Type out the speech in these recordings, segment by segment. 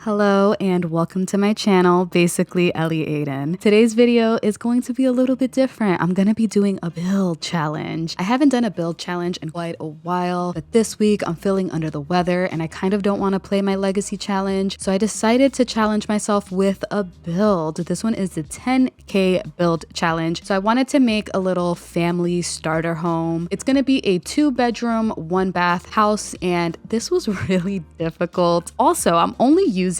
Hello and welcome to my channel, basically Eliaden. Today's video is going to be a little bit different. I'm gonna be doing a build challenge. I haven't done a build challenge in quite a while, but this week I'm feeling under the weather and I kind of don't want to play my legacy challenge. So I decided to challenge myself with a build. This one is the 10K build challenge. So I wanted to make a little family starter home. It's gonna be a 2-bedroom, 1-bath house, and this was really difficult. Also, I'm only using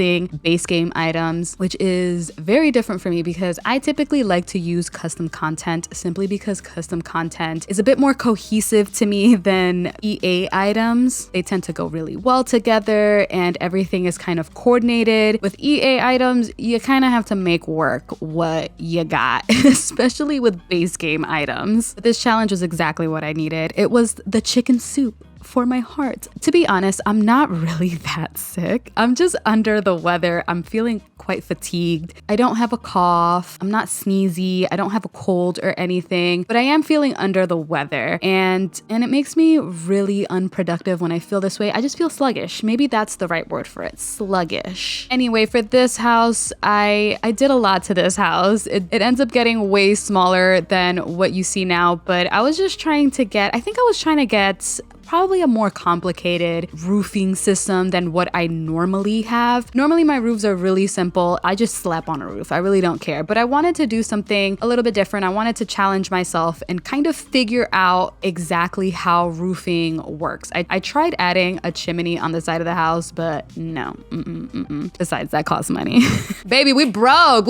base game items, which is very different for me because I typically like to use custom content simply because custom content is a bit more cohesive to me than EA items. They tend to go really well together and everything is kind of coordinated. With EA items, you kind of have to make work what you got, especially with base game items. But this challenge was exactly what I needed. It was the chicken soup for my heart. To be honest, I'm not really that sick. I'm just under the weather. I'm feeling quite fatigued. I don't have a cough. I'm not sneezy. I don't have a cold or anything, but I am feeling under the weather and it makes me really unproductive when I feel this way. I just feel sluggish. Maybe that's the right word for it. Sluggish. Anyway, for this house, I did a lot to this house. It ends up getting way smaller than what you see now, but I was just trying to get probably a more complicated roofing system than what I normally have. Normally my roofs are really simple. I just slap on a roof. I really don't care. But I wanted to do something a little bit different. I wanted to challenge myself and kind of figure out exactly how roofing works. I tried adding a chimney on the side of the house, but no. Besides, that costs money. Baby, we broke,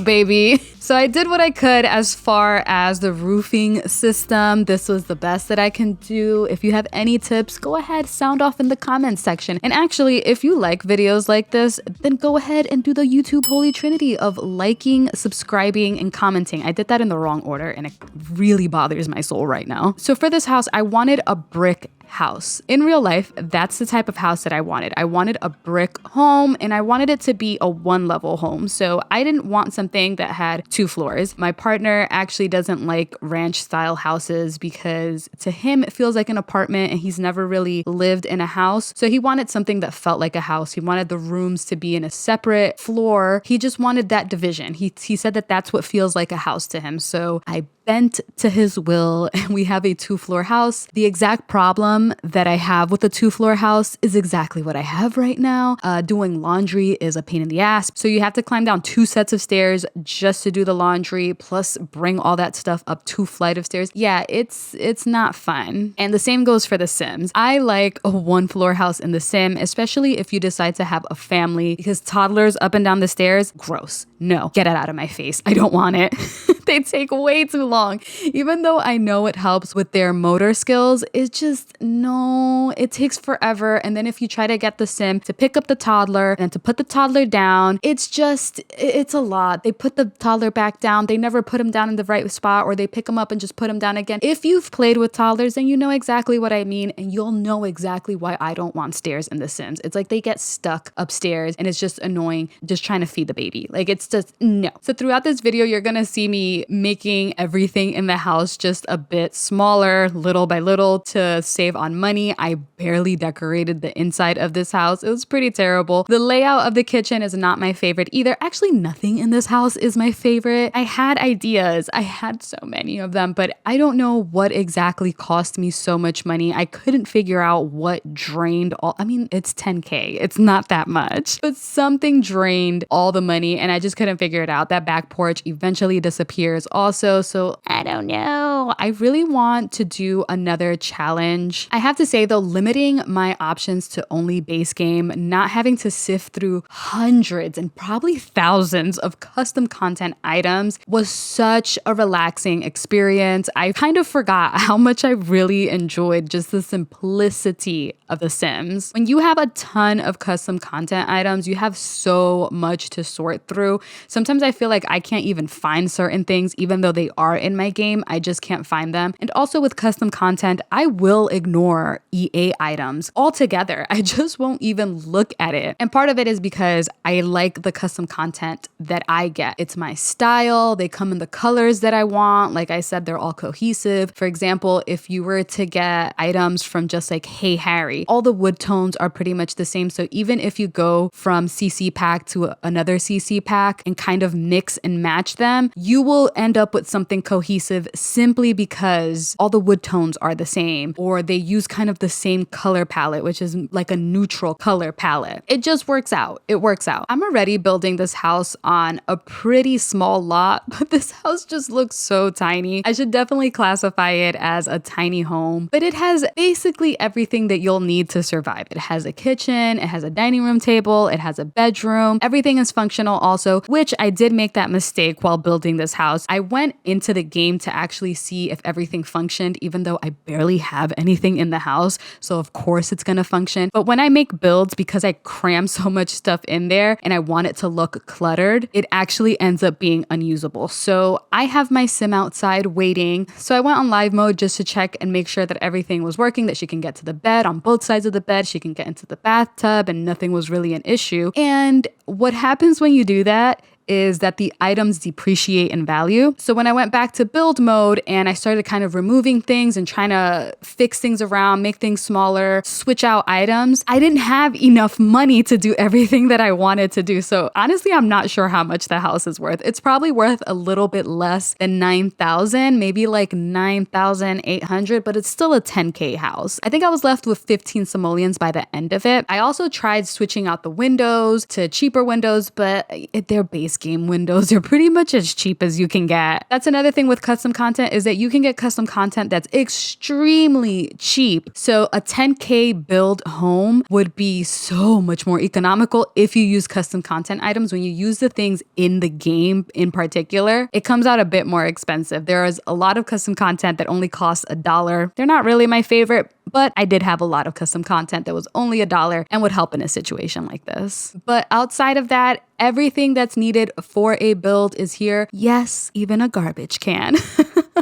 baby. So I did what I could as far as the roofing system. This was the best that I can do. If you have any tips, go ahead, sound off in the comments section. And actually, if you like videos like this, then go ahead and do the YouTube holy trinity of liking, subscribing, and commenting. I did that in the wrong order and it really bothers my soul right now. So for this house, I wanted a brick house. In real life, that's the type of house that I wanted. I wanted a brick home and I wanted it to be a 1-level home. So I didn't want something that had 2 floors. My partner actually doesn't like ranch style houses because to him, it feels like an apartment and he's never really lived in a house. So he wanted something that felt like a house. He wanted the rooms to be in a separate floor. He just wanted that division. He said that that's what feels like a house to him. So I bent to his will and we have a 2-floor house. The exact problem that I have with a 2-floor house is exactly what I have right now. Doing laundry is a pain in the ass. So you have to climb down 2 sets of stairs just to do the laundry, plus bring all that stuff up 2 flights of stairs. Yeah, it's not fun. And the same goes for The Sims. I like a 1-floor house in The Sim, especially if you decide to have a family, because toddlers up and down the stairs, gross. No, get it out of my face. I don't want it. They take way too long. Even though I know it helps with their motor skills, it's just, no, it takes forever. And then if you try to get the sim to pick up the toddler and to put the toddler down, it's a lot. They put the toddler back down. They never put him down in the right spot, or they pick him up and just put him down again. If you've played with toddlers, then you know exactly what I mean. And you'll know exactly why I don't want stairs in The Sims. It's like they get stuck upstairs and it's just annoying just trying to feed the baby. Like it's just, no. So throughout this video, you're going to see me making everything in the house just a bit smaller, little by little, to save on money. I barely decorated the inside of this house. It was pretty terrible. The layout of the kitchen is not my favorite either. Actually, nothing in this house is my favorite. I had ideas. I had so many of them, but I don't know what exactly cost me so much money. I couldn't figure out what drained all. I mean, it's 10K. It's not that much, but something drained all the money and I just couldn't figure it out. That back porch eventually disappears also. So I don't know. I really want to do another challenge. I have to say though, limiting my options to only base game, not having to sift through hundreds and probably thousands of custom content items was such a relaxing experience. I kind of forgot how much I really enjoyed just the simplicity of The Sims. When you have a ton of custom content items, you have so much to sort through. Sometimes I feel like I can't even find certain things things, even though they are in my game. I just can't find them. And also with custom content, I will ignore EA items altogether. I just won't even look at it. And part of it is because I like the custom content that I get. It's my style. They come in the colors that I want. Like I said, they're all cohesive. For example, if you were to get items from just like Hey Harry, all the wood tones are pretty much the same. So even if you go from CC pack to another CC pack and kind of mix and match them, you will end up with something cohesive simply because all the wood tones are the same, or they use kind of the same color palette, which is like a neutral color palette. It just works out. It works out. I'm already building this house on a pretty small lot, but this house just looks so tiny. I should definitely classify it as a tiny home, but it has basically everything that you'll need to survive. It has a kitchen, it has a dining room table, it has a bedroom. Everything is functional also, which I did make that mistake while building this house. I went into the game to actually see if everything functioned, even though I barely have anything in the house. So of course it's gonna function. But when I make builds, because I cram so much stuff in there and I want it to look cluttered, it actually ends up being unusable. So I have my sim outside waiting. So I went on live mode just to check and make sure that everything was working, that she can get to the bed on both sides of the bed, she can get into the bathtub, and nothing was really an issue. And what happens when you do that is that the items depreciate in value. So when I went back to build mode and I started kind of removing things and trying to fix things around, make things smaller, switch out items, I didn't have enough money to do everything that I wanted to do. So honestly, I'm not sure how much the house is worth. It's probably worth a little bit less than 9,000, maybe like 9,800, but it's still a 10K house. I think I was left with 15 simoleons by the end of it. I also tried switching out the windows to cheaper windows, but they're base game windows. They're pretty much as cheap as you can get. That's another thing with custom content, is that you can get custom content that's extremely cheap. So a 10K build home would be so much more economical if you use custom content items. When you use the things in the game in particular, it comes out a bit more expensive. There is a lot of custom content that only costs $1. They're not really my favorite, but I did have a lot of custom content that was only $1 and would help in a situation like this. But outside of that, everything that's needed for a build is here. Yes, even a garbage can.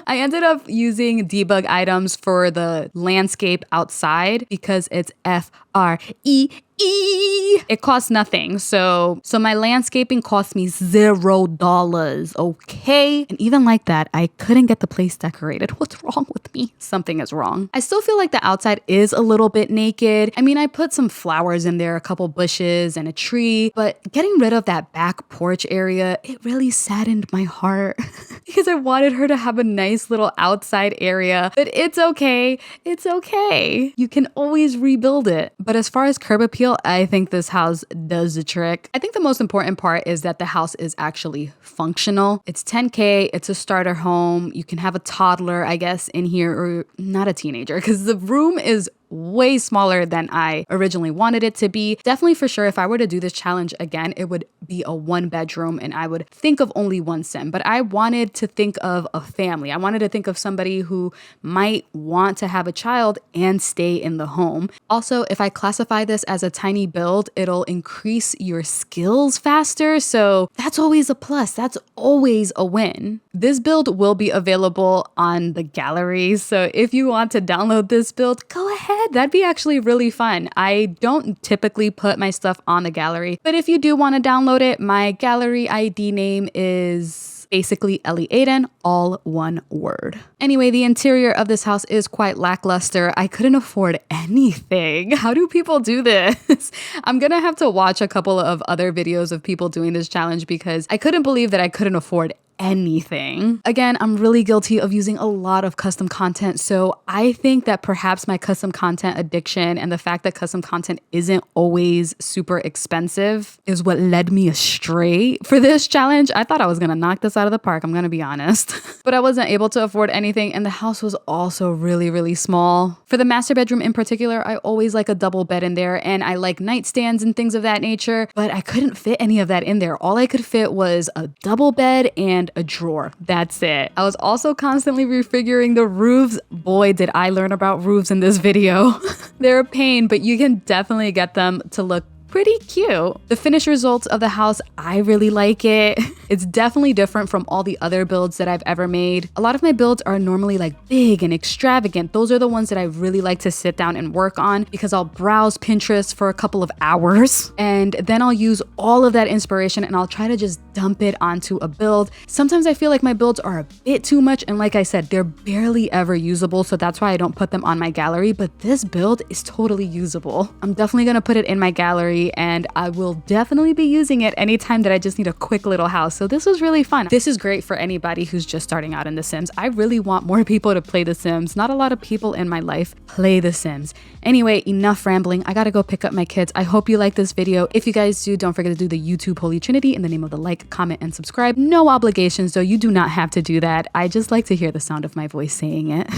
I ended up using debug items for the landscape outside because it's FREE. It costs nothing. So my landscaping cost me $0. Okay. And even like that, I couldn't get the place decorated. What's wrong with me? Something is wrong. I still feel like the outside is a little bit naked. I mean, I put some flowers in there, a couple bushes and a tree, but getting rid of that back porch area, it really saddened my heart because I wanted her to have a nice little outside area, but it's okay. It's okay. You can always rebuild it. But as far as curb appeal, I think this house does the trick. I think the most important part is that the house is actually functional. It's 10K, it's a starter home. You can have a toddler, I guess, in here, or not a teenager, because the room is way smaller than I originally wanted it to be. Definitely for sure, if I were to do this challenge again, it would be a 1-bedroom and I would think of only one sim, but I wanted to think of a family. I wanted to think of somebody who might want to have a child and stay in the home. Also, if I classify this as a tiny build, it'll increase your skills faster. So that's always a plus. That's always a win. This build will be available on the gallery. So if you want to download this build, go ahead. That'd be actually really fun. I don't typically put my stuff on the gallery, but if you do want to download it, my gallery ID name is basically Eliaden, all one word. Anyway, the interior of this house is quite lackluster. I couldn't afford anything. How do people do this? I'm gonna have to watch a couple of other videos of people doing this challenge because I couldn't believe that I couldn't afford anything. Again, I'm really guilty of using a lot of custom content. So I think that perhaps my custom content addiction and the fact that custom content isn't always super expensive is what led me astray for this challenge. I thought I was gonna knock this out of the park, I'm gonna be honest. But I wasn't able to afford anything, and the house was also really, really small. For the master bedroom in particular, I always like a double bed in there, and I like nightstands and things of that nature, but I couldn't fit any of that in there. All I could fit was a double bed and a drawer. That's it. I was also constantly refiguring the roofs. Boy, did I learn about roofs in this video. They're a pain, but you can definitely get them to look pretty cute. The finished results of the house, I really like it. It's definitely different from all the other builds that I've ever made. A lot of my builds are normally like big and extravagant. Those are the ones that I really like to sit down and work on because I'll browse Pinterest for a couple of hours and then I'll use all of that inspiration and I'll try to just dump it onto a build. Sometimes I feel like my builds are a bit too much, and like I said, they're barely ever usable, so that's why I don't put them on my gallery, but this build is totally usable. I'm definitely gonna put it in my gallery and I will definitely be using it anytime that I just need a quick little house. So this was really fun. This is great for anybody who's just starting out in The Sims. I really want more people to play The Sims. Not a lot of people in my life play The Sims. Anyway, enough rambling. I gotta go pick up my kids. I hope you like this video. If you guys do, don't forget to do the YouTube Holy Trinity in the name of the like, comment, and subscribe. No obligations, though. You do not have to do that. I just like to hear the sound of my voice saying it.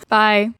Bye.